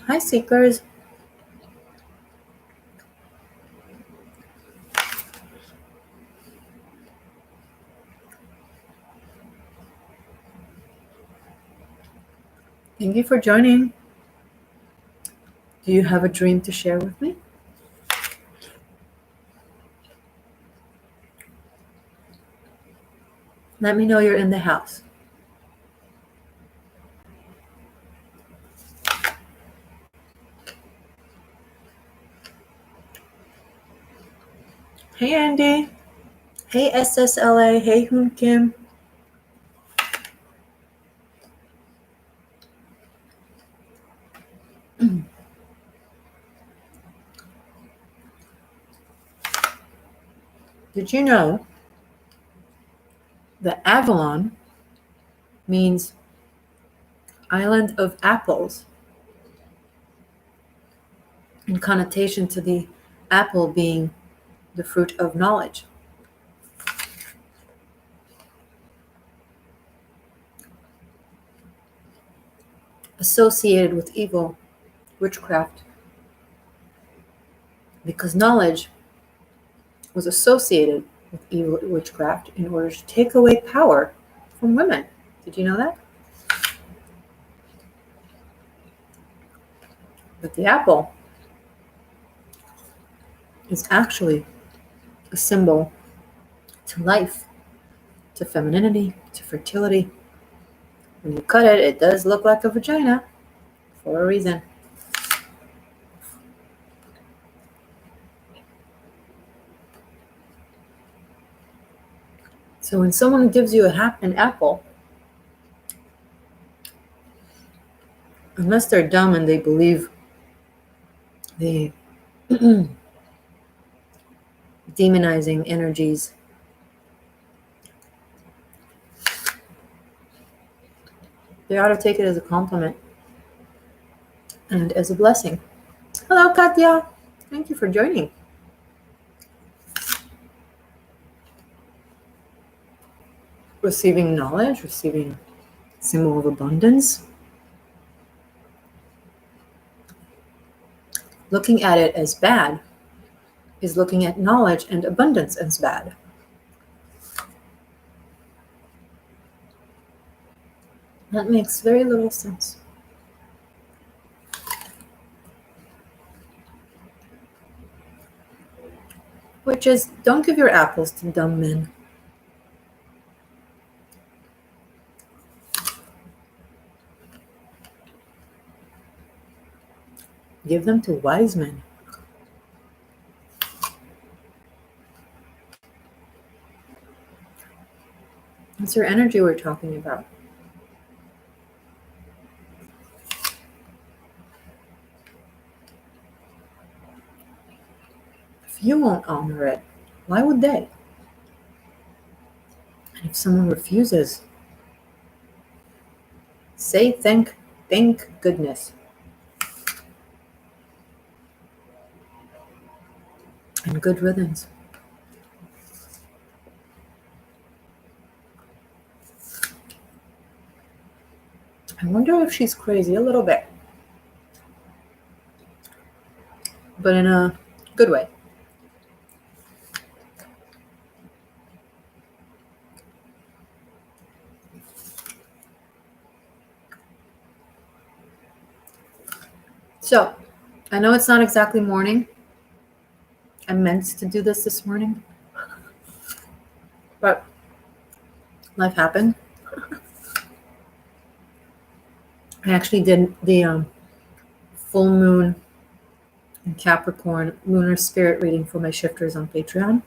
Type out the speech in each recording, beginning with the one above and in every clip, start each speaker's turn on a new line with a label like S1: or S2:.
S1: Hi, seekers. Thank you for joining. Do you have a dream to share with me? Let me know you're in the house. Hey, Andy. Hey, SSLA. Hey, Hoon Kim. Did you know that Avalon means island of apples in connotation to the apple being the fruit of knowledge? Associated with evil, witchcraft, because knowledge was associated with evil witchcraft in order to take away power from women. Did you know that? But the apple is actually a symbol to life, to femininity, to fertility. When you cut it, it does look like a vagina for a reason. So when someone gives you an apple, unless they're dumb and they believe the demonizing energies, they ought to take it as a compliment and as a blessing. Hello, Katya. Thank you for joining. Receiving knowledge, receiving symbol of abundance. Looking at it as bad is looking at knowledge and abundance as bad. That makes very little sense. Which is, don't give your apples to dumb men. Give them to wise men. That's your energy we're talking about. If you won't honor it, why would they? And if someone refuses, say thank goodness. And good riddance. I wonder if she's crazy a little bit. But in a good way. So, I know it's not exactly morning. I meant to do this morning. But life happened. I actually did the full moon in Capricorn lunar spirit reading for my shifters on Patreon.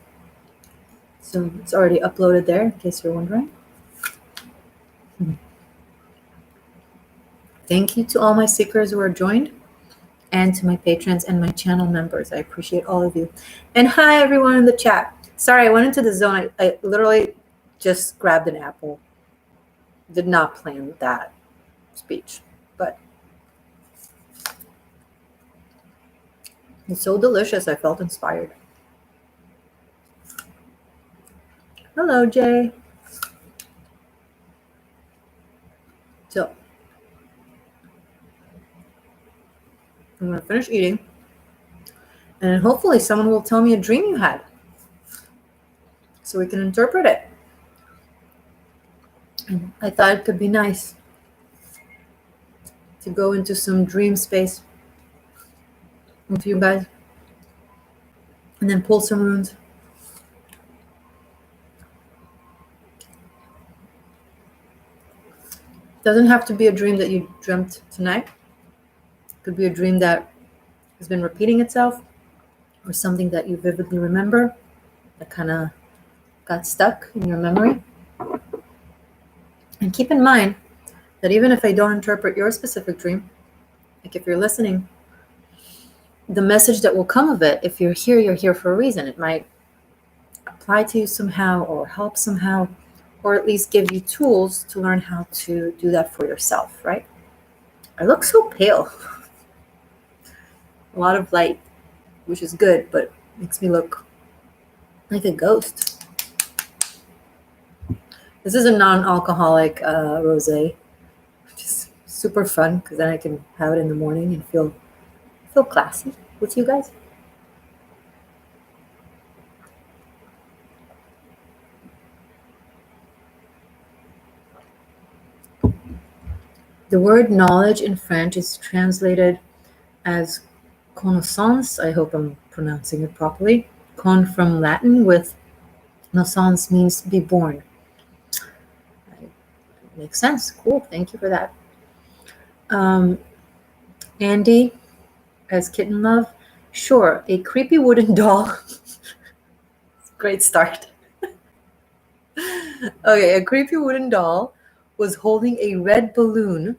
S1: So it's already uploaded there in case you're wondering. Thank you to all my seekers who are joined and to my patrons and my channel members. I appreciate all of you. And hi everyone in the chat. Sorry, I went into the zone. I literally just grabbed an apple. Did not plan that speech, but it's so delicious. I felt inspired. Hello, Jay. So I'm going to finish eating. And then hopefully someone will tell me a dream you had, so we can interpret it. And I thought it could be nice to go into some dream space with you guys and then pull some runes. Doesn't have to be a dream that you dreamt tonight. It could be a dream that has been repeating itself, or something that you vividly remember that kind of got stuck in your memory. And keep in mind that even if I don't interpret your specific dream, like if you're listening, the message that will come of it, if you're here for a reason. It might apply to you somehow, or help somehow, or at least give you tools to learn how to do that for yourself, right? I look so pale. A lot of light, which is good, but makes me look like a ghost. This is a non-alcoholic rosé, which is super fun because then I can have it in the morning and feel classy with you guys. The word knowledge in French is translated as connaissance. I hope I'm pronouncing it properly. Con from Latin, with naissance means to be born. Makes sense. Cool. Thank you for that. Andy, as Kitten Love. Sure, a creepy wooden doll. Great start. Okay, a creepy wooden doll was holding a red balloon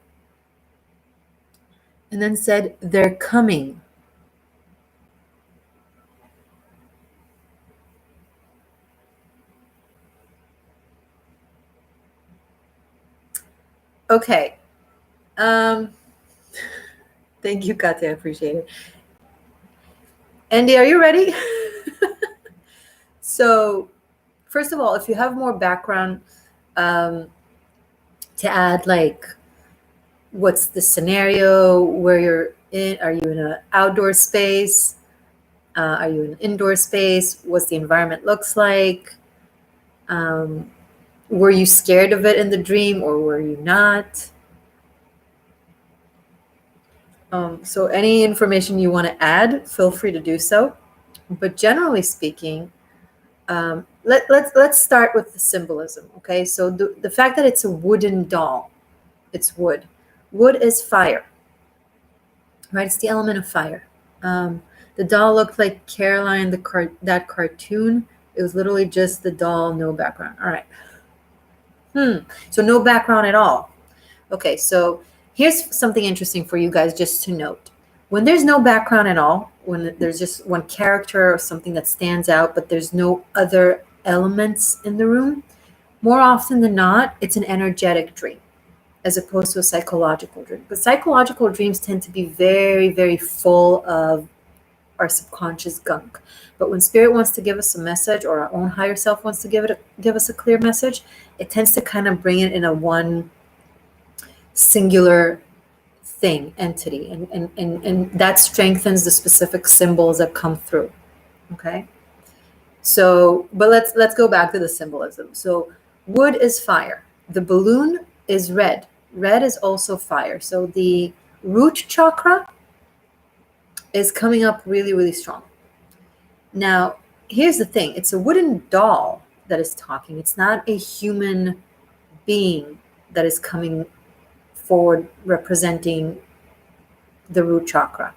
S1: and then said, "They're coming." Okay. Thank you, Katya. I appreciate it. Andy, are you ready? So, first of all, if you have more background to add, like, what's the scenario, where you're in, are you in an outdoor space? Are you in an indoor space? What's the environment looks like? Were you scared of it in the dream, or were you not? So any information you want to add, feel free to do so. But generally speaking, let's start with the symbolism. Okay, so the fact that it's a wooden doll, it's wood. Wood is fire, right? It's the element of fire. The doll looked like Caroline, that cartoon. It was literally just the doll, no background. All right. So no background at all. Okay, so here's something interesting for you guys just to note. When there's no background at all, when there's just one character or something that stands out, but there's no other elements in the room, more often than not, it's an energetic dream as opposed to a psychological dream. But psychological dreams tend to be very, very full of our subconscious gunk. But when spirit wants to give us a message, or our own higher self wants to give us a clear message, it tends to kind of bring it in a one singular thing, entity, and that strengthens the specific symbols that come through. Okay, so but let's go back to the symbolism. So wood is fire, the balloon is red is also fire, so the root chakra is coming up really, really strong. Now here's the thing, it's a wooden doll that is talking. It's not a human being that is coming forward representing the root chakra.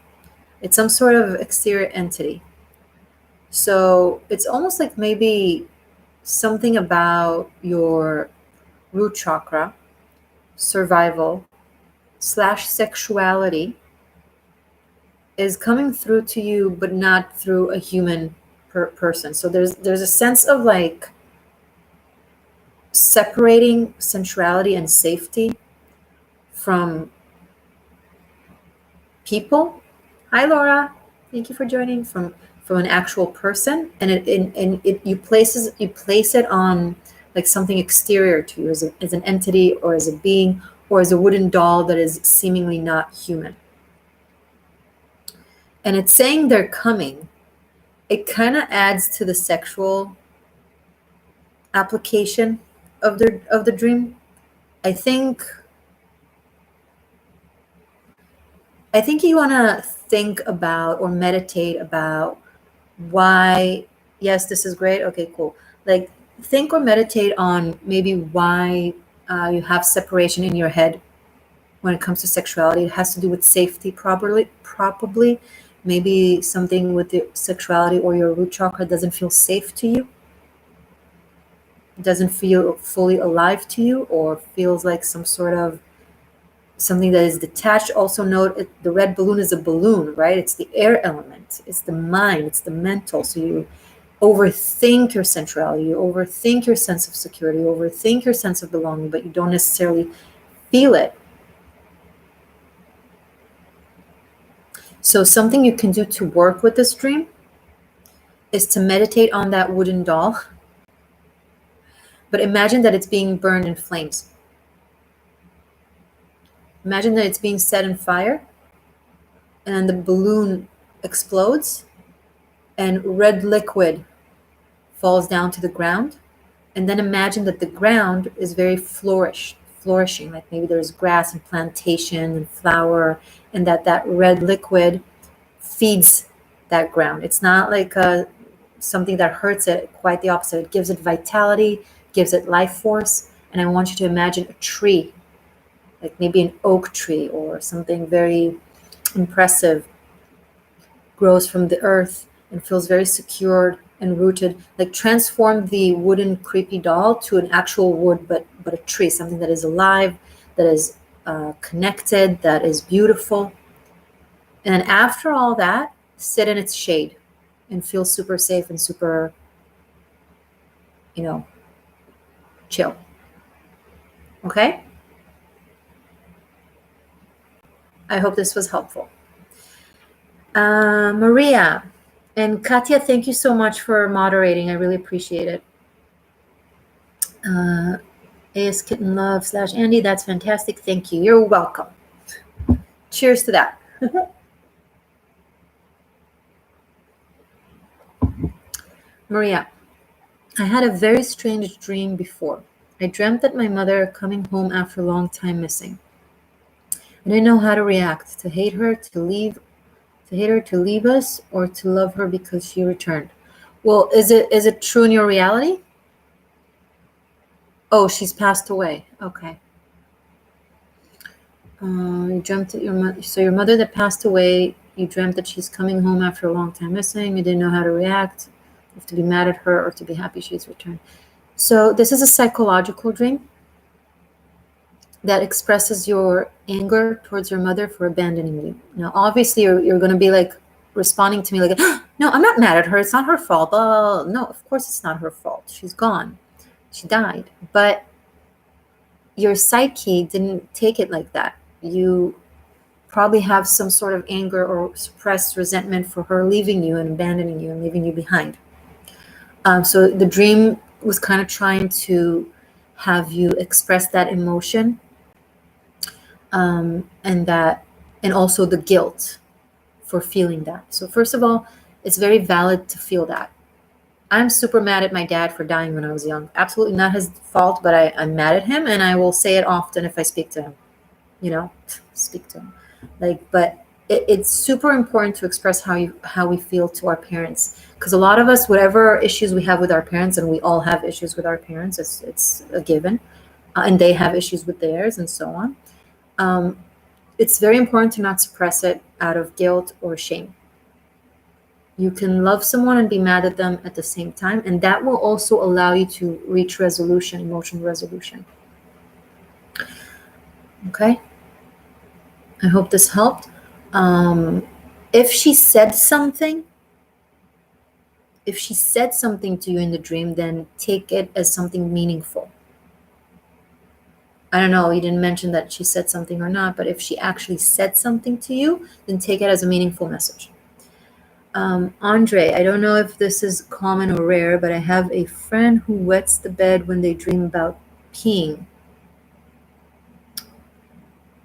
S1: It's some sort of exterior entity. So it's almost like maybe something about your root chakra, survival / sexuality is coming through to you, but not through a human person. So there's a sense of like separating sensuality and safety from people. Hi Laura, thank you for joining. From an actual person, and you place it on like something exterior to you, as an entity, or as a being, or as a wooden doll that is seemingly not human. and it's saying they're coming, it kind of adds to the sexual application of the dream. I think you want to think about or meditate about why. Yes, this is great. Okay, cool. Like, think or meditate on maybe why you have separation in your head when it comes to sexuality. It has to do with safety, probably. Maybe something with the sexuality or your root chakra doesn't feel safe to you, doesn't feel fully alive to you, or feels like some sort of something that is detached. Also note the red balloon is a balloon, right? It's the air element, it's the mind, it's the mental. So you overthink your sensuality, you overthink your sense of security, you overthink your sense of belonging, but you don't necessarily feel it. So something you can do to work with this dream is to meditate on that wooden doll, but imagine that it's being burned in flames. Imagine that it's being set in fire, and then the balloon explodes, and red liquid falls down to the ground. And then imagine that the ground is very flourishing, like maybe there's grass and plantation and flower, and that red liquid feeds that ground. It's not like something that hurts it, quite the opposite. It gives it vitality, gives it life force. And I want you to imagine a tree, like maybe an oak tree or something very impressive, grows from the earth and feels very secured and rooted. Like, transform the wooden creepy doll to an actual wood, but a tree, something that is alive, that is connected, that is beautiful. And after all that, sit in its shade and feel super safe and super, chill. Okay? I hope this was helpful. Maria and Katya, thank you so much for moderating. I really appreciate it. AS Kitten Love / Andy, that's fantastic. Thank you. You're welcome. Cheers to that. Maria, I had a very strange dream before. I dreamt that my mother coming home after a long time missing. I didn't know how to react, to hate her, to hate her to leave us, or to love her because she returned. Well, is it true in your reality? Oh, she's passed away. Okay. You dreamt that your mother. So your mother that passed away. You dreamt that she's coming home after a long time missing. You didn't know how to react, if to be mad at her or to be happy she's returned. So this is a psychological dream that expresses your anger towards your mother for abandoning you. Now, obviously, you're going to be like responding to me like, no, I'm not mad at her. It's not her fault. No, of course it's not her fault. She's gone. She died. But your psyche didn't take it like that. You probably have some sort of anger or suppressed resentment for her leaving you and abandoning you and leaving you behind. So the dream was kind of trying to have you express that emotion, and also the guilt for feeling that. So first of all, it's very valid to feel that. I'm super mad at my dad for dying when I was young. Absolutely not his fault, but I'm mad at him, and I will say it often if I speak to him. Speak to him. But it's super important to express how we feel to our parents, because a lot of us, whatever issues we have with our parents, and we all have issues with our parents, it's a given, and they have issues with theirs, and so on. It's very important to not suppress it out of guilt or shame. You can love someone and be mad at them at the same time, and that will also allow you to reach resolution, emotional resolution. Okay? I hope this helped. If she said something to you in the dream, then take it as something meaningful. I don't know, you didn't mention that she said something or not, but if she actually said something to you, then take it as a meaningful message. Andre, I don't know if this is common or rare, but I have a friend who wets the bed when they dream about peeing.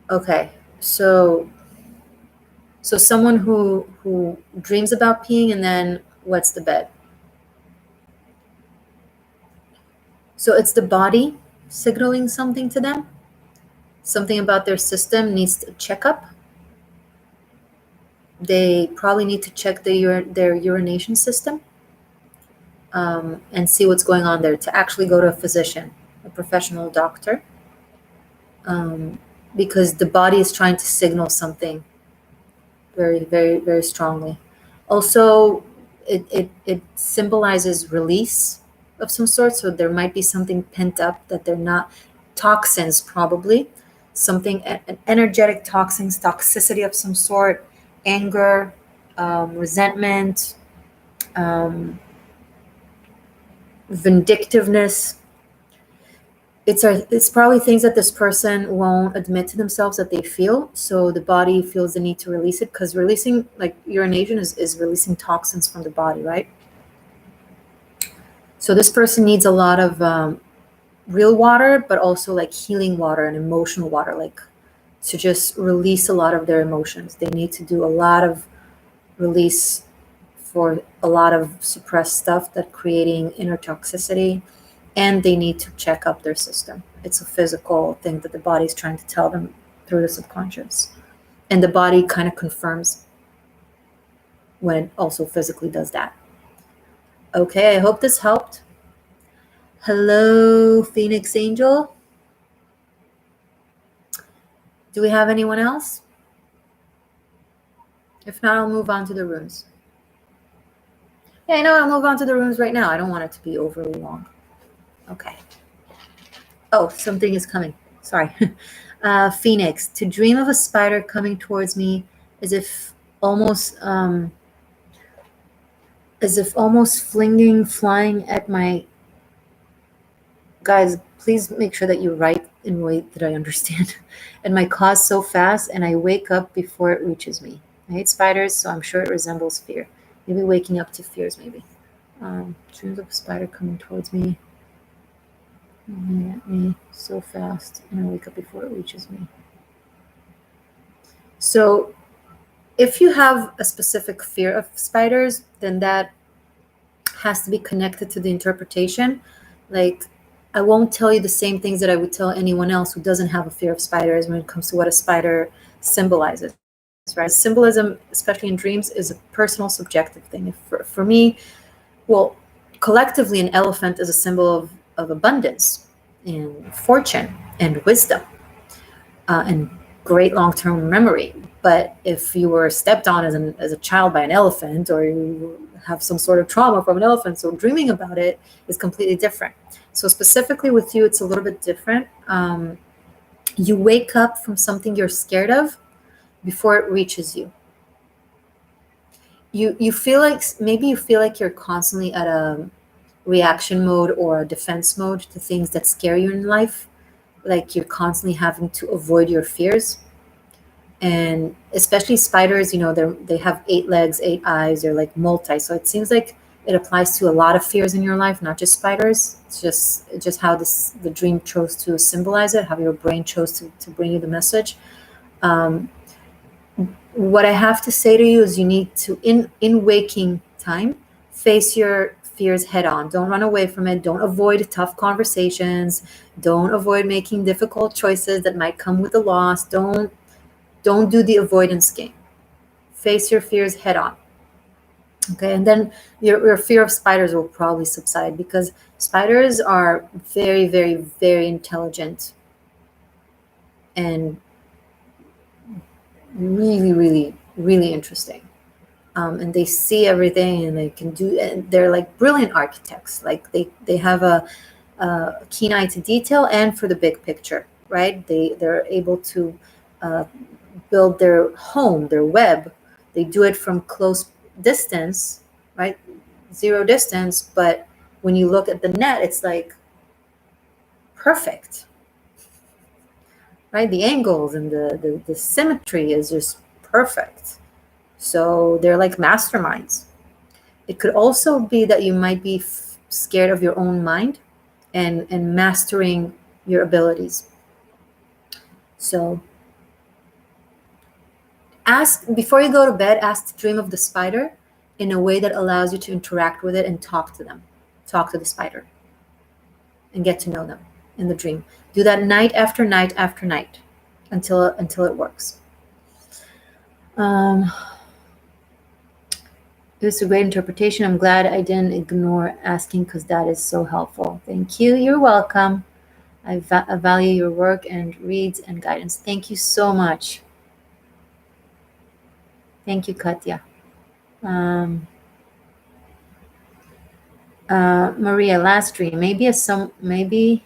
S1: Okay, so So someone who dreams about peeing and then wets the bed. So it's the body signaling something to them. Something about their system needs a checkup. They probably need to check their urination system, and see what's going on there, to actually go to a physician, a professional doctor, because the body is trying to signal something very, very, very strongly. Also, it symbolizes release of some sort. So there might be something pent up that they're not, toxins probably, something, an energetic toxins, toxicity of some sort, anger, resentment, vindictiveness. It's probably things that this person won't admit to themselves that they feel. So the body feels the need to release it, because releasing, like urination, is releasing toxins from the body, right? So this person needs a lot of real water, but also like healing water and emotional water, like to just release a lot of their emotions. They need to do a lot of release for a lot of suppressed stuff that creating inner toxicity. And they need to check up their system. It's a physical thing that the body is trying to tell them through the subconscious. And the body kind of confirms when it also physically does that. Okay, I hope this helped. Hello, Phoenix Angel. Do we have anyone else? If not, I'll move on to the runes. Yeah, I know, I'll move on to the runes right now. I don't want it to be overly long. Okay. Oh, something is coming. Sorry. Phoenix, to dream of a spider coming towards me as if almost flinging, flying at my. Guys, please make sure that you write in a way that I understand. And my cause so fast, and I wake up before it reaches me. I hate spiders, so I'm sure it resembles fear. Maybe waking up to fears, maybe. Dreams of a spider coming towards me. At me so fast, and I wake up before it reaches me. So if you have a specific fear of spiders, then that has to be connected to the interpretation. Like, I won't tell you the same things that I would tell anyone else who doesn't have a fear of spiders when it comes to what a spider symbolizes, right? Symbolism, especially in dreams, is a personal, subjective thing. For me, well, collectively, an elephant is a symbol of abundance and fortune and wisdom, and great long-term memory. But if you were stepped on as a child by an elephant, or you have some sort of trauma from an elephant, so dreaming about it is completely different. So specifically with you, it's a little bit different. You wake up from something you're scared of before it reaches you. You feel like, maybe you feel like you're constantly at a reaction mode or a defense mode to things that scare you in life. Like you're constantly having to avoid your fears. And especially spiders, they have 8 legs, 8 eyes, they're like multi. So it seems like it applies to a lot of fears in your life, not just spiders. It's just how the dream chose to symbolize it, how your brain chose to bring you the message. What I have to say to you is you need to, in waking time, face your fears head on. Don't run away from it. Don't avoid tough conversations. Don't avoid making difficult choices that might come with a loss. Don't do the avoidance game. Face your fears head on. Okay, and then your fear of spiders will probably subside, because spiders are very, very, very intelligent and really, really, really interesting. And they see everything, and they can do. And they're like brilliant architects. Like they have a keen eye to detail and for the big picture, right? They're able to build their home, their web. They do it from close distance, right? Zero distance, but when you look at the net, it's like perfect, right? The angles and the symmetry is just perfect. So they're like masterminds. It could also be that you might be scared of your own mind and mastering your abilities. So Ask, before you go to bed, ask to dream of the spider in a way that allows you to interact with it and talk to them. Talk to the spider and get to know them in the dream. Do that night after night after night until it works. It was a great interpretation. I'm glad I didn't ignore asking because that is so helpful. Thank you. You're welcome. I value your work and reads and guidance. Thank you so much. Thank you, Katya. Maria, last dream. Maybe.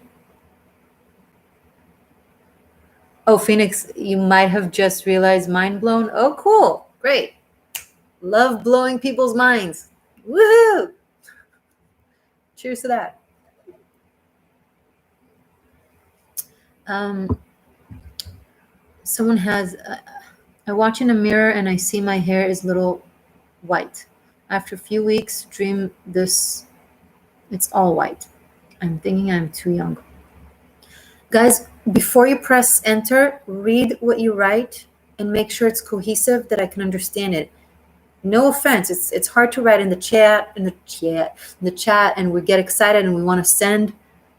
S1: Oh, Phoenix, you might have just realized mind blown. Oh, cool. Great. Love blowing people's minds. Woohoo! Cheers to that. Someone has, I watch in a mirror and I see my hair is little white. After a few weeks, dream this, it's all white. I'm thinking I'm too young. Guys, before you press enter, read what you write and make sure it's cohesive, that I can understand it. No offense, it's hard to write in the chat, and we get excited and we want to send,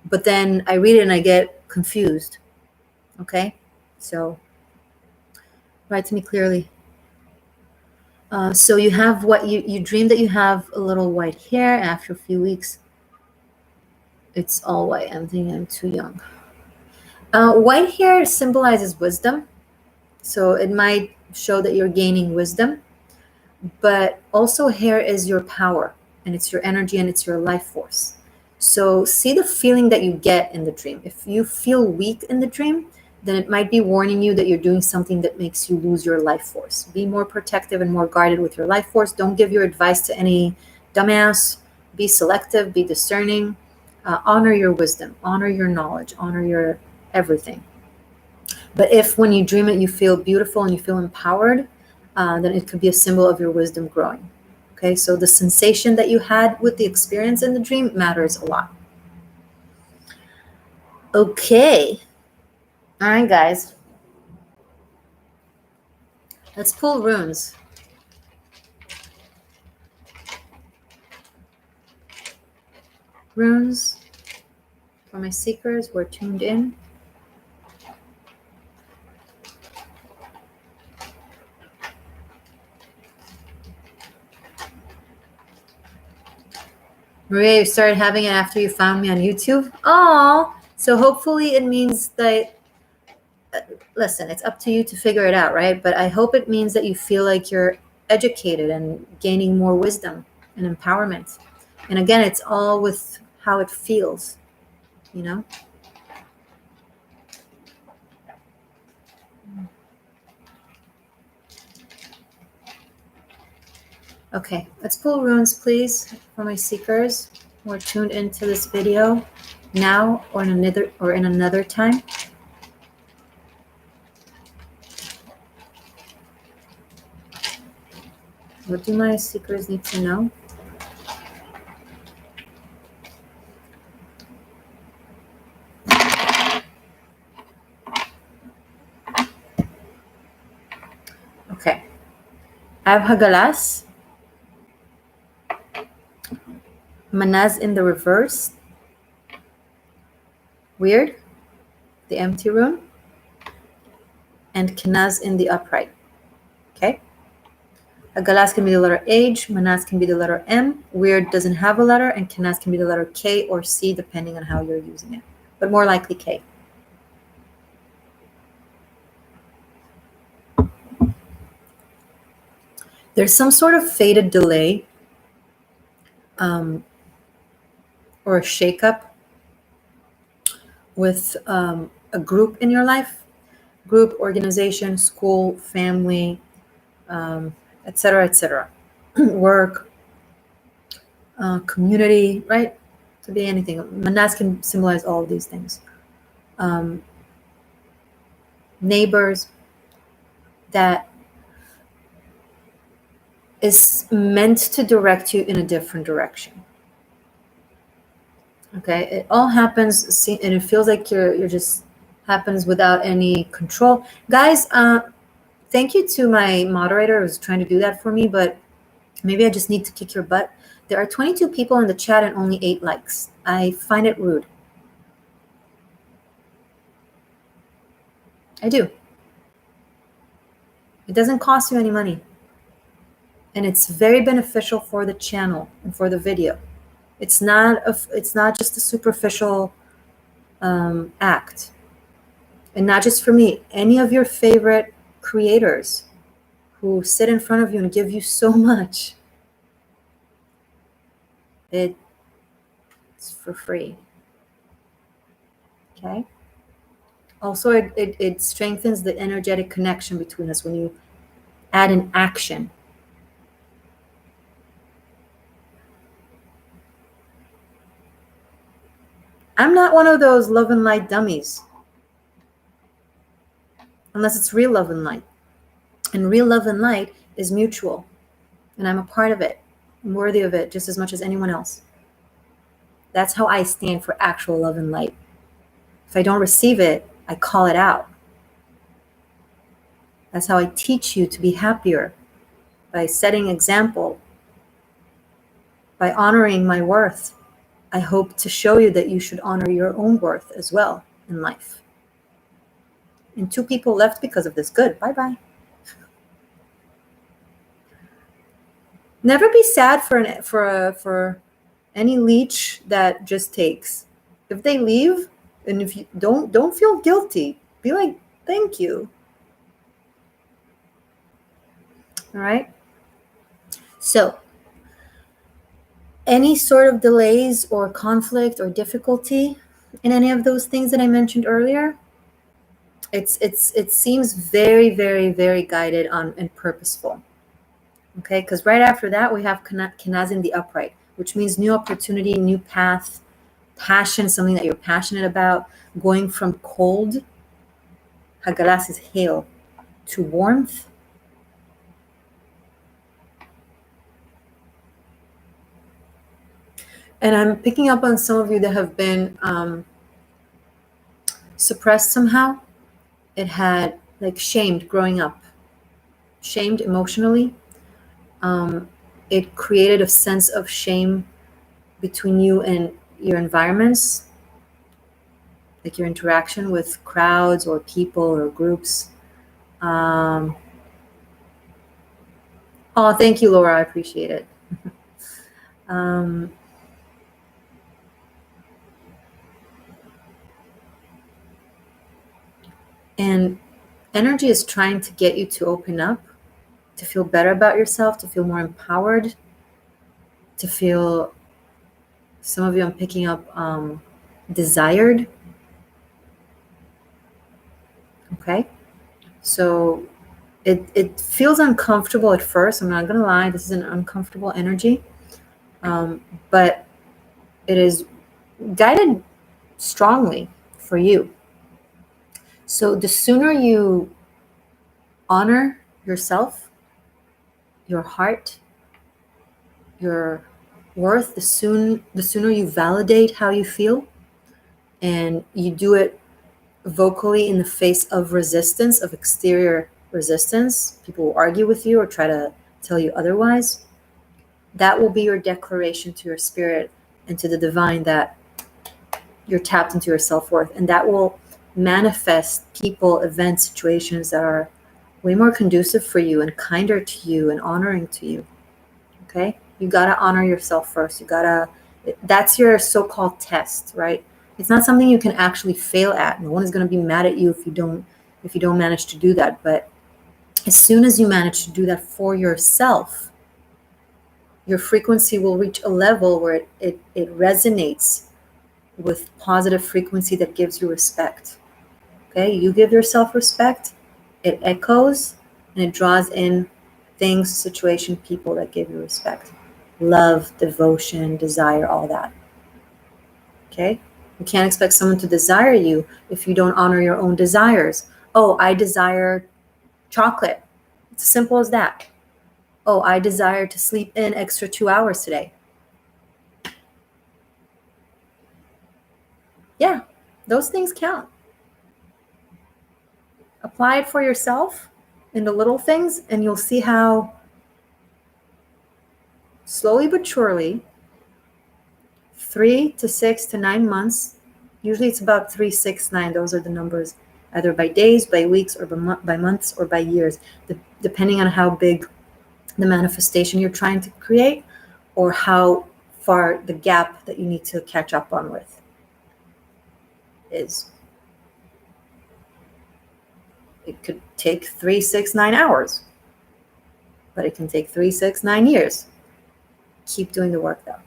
S1: but then I read it and I get confused. Okay, so write to me clearly. So you have what you dream that you have a little white hair. After a few weeks, it's all white. I'm thinking I'm too young. White hair symbolizes wisdom, so it might show that you're gaining wisdom. But also hair is your power, and it's your energy, and it's your life force. So see the feeling that you get in the dream. If you feel weak in the dream, then it might be warning you that you're doing something that makes you lose your life force. Be more protective and more guarded with your life force. Don't give your advice to any dumbass. Be selective, be discerning. Honor your wisdom, honor your knowledge, honor your everything. But if when you dream it, you feel beautiful and you feel empowered, then it could be a symbol of your wisdom growing. Okay, so the sensation that you had with the experience in the dream matters a lot. Okay. All right, guys. Let's pull runes. Runes for my seekers who are tuned in. Maria, you started having it after you found me on YouTube? Oh, so hopefully it means that, listen, it's up to you to figure it out, right? But I hope it means that you feel like you're educated and gaining more wisdom and empowerment. And again, it's all with how it feels, you know? Okay, let's pull runes, please, for my seekers who are tuned into this video now or in another time. What do my seekers need to know? Okay, I have Hagalas, Manaz in the reverse, Weird, the empty rune, and Kenaz in the upright. Okay? Hagalas can be the letter H, Manaz can be the letter M, Weird doesn't have a letter, and Kenaz can be the letter K or C depending on how you're using it, but more likely K. There's some sort of fated delay or a shakeup with a group in your life, group, organization, school, family, etc., work, community, right? Could be anything. Manaz can symbolize all of these things. Neighbors, that is meant to direct you in a different direction. Okay, it all happens, and it feels like you're just happens without any control. Guys, Thank you to my moderator who's trying to do that for me, but maybe I just need to kick your butt. There are 22 people in the chat and only 8 likes. I find it rude. I do. It doesn't cost you any money. And it's very beneficial for the channel and for the video. It's not just a superficial act. And not just for me. Any of your favorite creators who sit in front of you and give you so much, it's for free. Okay? Also, it strengthens the energetic connection between us when you add an action. I'm not one of those love and light dummies. Unless it's real love and light. And real love and light is mutual. And I'm a part of it. I'm worthy of it just as much as anyone else. That's how I stand for actual love and light. If I don't receive it, I call it out. That's how I teach you to be happier. By setting example. By honoring my worth. I hope to show you that you should honor your own worth as well in life. And 2 people left because of this. Good. Bye-bye. Never be sad for any leech that just takes. If they leave, and if you don't feel guilty, be like, thank you. All right. So, any sort of delays or conflict or difficulty in any of those things that I mentioned earlier, it seems very, very, very guided on and purposeful. Okay, because right after that we have Kenazin the upright, which means new opportunity, new path, passion, something that you're passionate about, going from cold, Hagalas is hail, to warmth. And I'm picking up on some of you that have been suppressed somehow. It had like shamed growing up, shamed emotionally. It created a sense of shame between you and your environments, like your interaction with crowds or people or groups. Oh, thank you, Laura. I appreciate it. And energy is trying to get you to open up, to feel better about yourself, to feel more empowered, to feel, some of you I'm picking up, desired. Okay? So it feels uncomfortable at first. I'm not going to lie. This is an uncomfortable energy. But it is guided strongly for you. So the sooner you honor yourself, your heart, your worth, the sooner you validate how you feel, and you do it vocally in the face of resistance, of exterior resistance, people will argue with you or try to tell you otherwise, that will be your declaration to your spirit and to the divine that you're tapped into your self-worth, and that will manifest people, events, situations that are way more conducive for you and kinder to you and honoring to you. Okay? You got to honor yourself first. That's your so-called test, right? It's not something you can actually fail at. No one is going to be mad at you if you don't manage to do that. But as soon as you manage to do that for yourself, your frequency will reach a level where it resonates with positive frequency that gives you respect. Okay, you give yourself respect, it echoes, and it draws in things, situation, people that give you respect. Love, devotion, desire, all that. Okay, you can't expect someone to desire you if you don't honor your own desires. Oh, I desire chocolate. It's as simple as that. Oh, I desire to sleep in extra 2 hours today. Yeah, those things count. Apply it for yourself, in the little things, and you'll see how slowly but surely, 3 to 6 to 9 months, usually it's about 3, 6, 9, those are the numbers, either by days, by weeks, or by months, or by years, depending on how big the manifestation you're trying to create, or how far the gap that you need to catch up on with is. It could take 3, 6, 9 hours, but it can take 3, 6, 9 years. Keep doing the work though.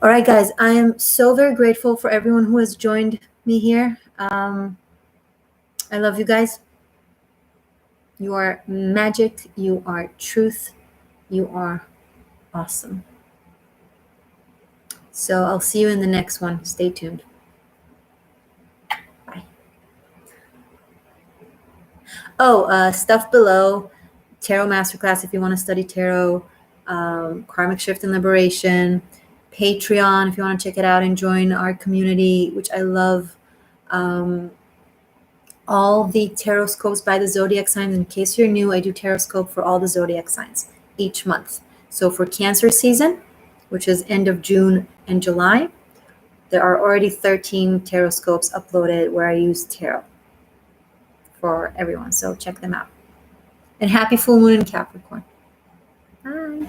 S1: All right, guys, I am so very grateful for everyone who has joined me here. I love you guys. You are magic. You are truth. You are awesome. So I'll see you in the next one. Stay tuned. Bye. Oh, stuff below. Tarot Masterclass if you want to study tarot. Karmic Shift and Liberation. Patreon if you want to check it out and join our community, which I love. All the tarot scopes by the zodiac signs. In case you're new, I do tarot scope for all the zodiac signs each month. So for Cancer season, which is end of June and July, there are already 13 tarot scopes uploaded where I use tarot for everyone. So check them out. And happy full moon in Capricorn. Bye.